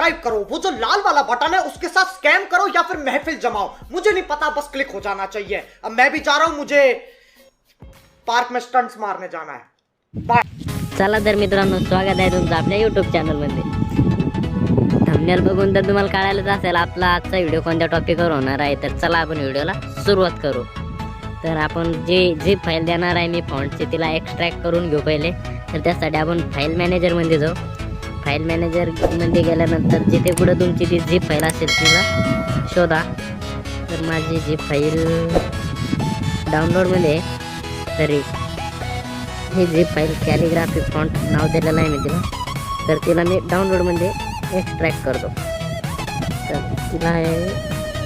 Subscribe करो, वो जो लाल वाला बटन है उसके साथ स्कैम करो या फिर महफिल जमाओ, मुझे नहीं पता, बस क्लिक हो जाना चाहिए। अब मैं भी जा रहा हूं, मुझे पार्क में स्टंट्स मारने जाना है। बाय। चला तर मित्रांनो, स्वागत आहे तुमचं आपल्या यूट्यूब चॅनलमध्ये। थंबनेल बघून तर तुम्हाला कळायलाच असेल आपला आजचा व्हिडिओ कोणत्या टॉपिकवर होणार आहे। तर चला आपण व्हिडिओला सुरुवात करू। तर आपण जे झिप फाईल देणार आहे मी फॉन्टची, तिला एक्स्ट्रॅक्ट करून घेऊ पहिले। तर त्यासाठी आपण फाईल मॅनेजरमध्ये जाऊ। फाईल मॅनेजरमध्ये गेल्यानंतर जिथे कुठं तुमची ती झिप फाईल असेल तिला शोधा। तर माझी झिप फाईल डाउनलोडमध्ये आहे, तरी ही झिप फाईल कॅलिग्राफी फॉन्ट नाव दिलेलं आहे मी तिला। तर तिला मी डाउनलोडमध्ये एक्स्ट्रॅक्ट करतो। तर तिला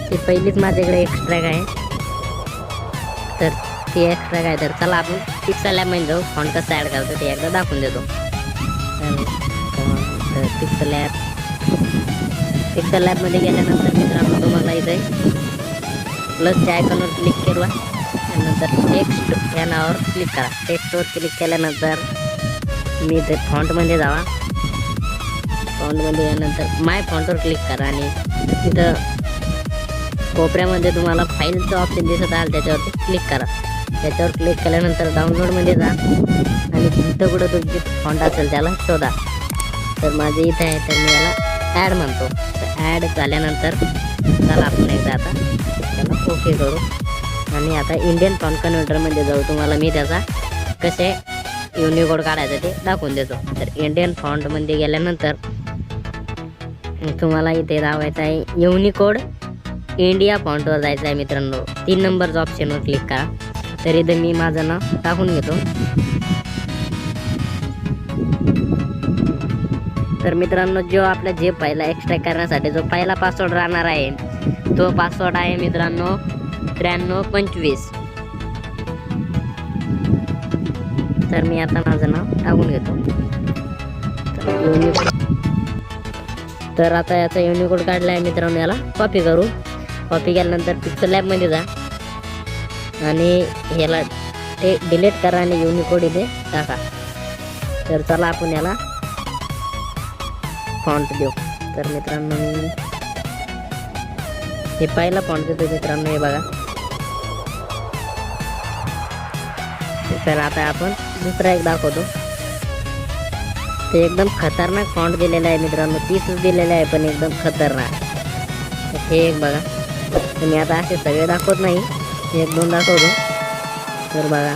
ती पहिलीच माझ्याकडे एक्स्ट्रॅक्ट आहे, तर ती एक्स्ट्रॅक्ट आहे। तर चला आपण पिक्सल लॅबमध्ये जाऊ, फॉन्ट कसं ॲड करतो ते एकदा दाखवून देतो। तर पिक्सल लॅबमध्ये गेल्यानंतर मित्रांनो तुम्हाला इथे प्लसच्या आयकॉनवर क्लिक केला, त्यानंतर टेक्स्ट या नावावर क्लिक करा। टेक्स्टवर क्लिक केल्यानंतर मी इथे फॉन्टमध्ये जावा। फॉन्टमध्ये यानंतर माय फॉन्टवर क्लिक करा आणि तिथं कोपऱ्यामध्ये तुम्हाला फाईलचं ऑप्शन दिसत आहे, त्याच्यावरती क्लिक करा। त्याच्यावर क्लिक केल्यानंतर डाउनलोडमध्ये जा आणि तिथं कुठं तुमची फॉन्ट असेल त्याला शोधा। तर माझे इथे आहे, तर मी याला ॲड म्हणतो। तर ॲड झाल्यानंतर चला आपण एकदा आता त्याला ओके करू आणि आता इंडियन फॉन्ट कन्व्हर्टरमध्ये जाऊ। तुम्हाला मी त्याचा कसे युनिकोड काढायचं ते दाखवून देतो। तर इंडियन फॉन्टमध्ये गेल्यानंतर तुम्हाला इथे दाखवायचं आहे युनिकोड इंडिया फॉन्टवर जायचं आहे मित्रांनो। 3 नंबरचं ऑप्शनवर क्लिक करा। तर इथे मी माझं नाव टाकून घेतो। तर मित्रांनो, जो आपल्या झिप फाईलला एक्स्ट्रॅक्ट करण्यासाठी जो पहिला पासवर्ड राहणार आहे तो पासवर्ड आहे मित्रांनो 9325। तर मी आता माझं नाव टाकून घेतो। तर आता याचा युनिकोड काढला आहे मित्रांनो, याला कॉपी करू। कॉपी केल्यानंतर पिक्सल लॅबमध्ये जा आणि ह्याला ते डिलीट करा आणि युनिकोड इथे टाका। तर चला आपण याला फॉन्ट देऊ। तर मित्रांनो मी हे पहिला फॉन्ट देतो मित्रांनो, हे बघा। तर आता आपण दुसरा एक दाखवतो। ते एकदम खतरनाक फॉन्ट दिलेला आहे मित्रांनो, 30 दिलेला आहे पण एकदम खतरनाक। हे एक बघा, तर मी आता असे सगळे दाखवत नाही, 1-2 दाखवतो। तर बघा,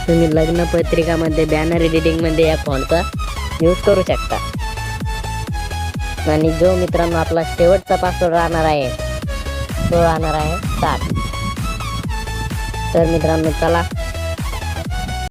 तुम्ही लग्न पत्रिकामध्ये बॅनर एडिटिंगमध्ये या फॉन्टचा यूज करू शकता। आणि जो मित्रांनो आपला शेवटचा पासवर्ड राहणार आहे तो राहणार आहे 7। तर मित्रांनो चला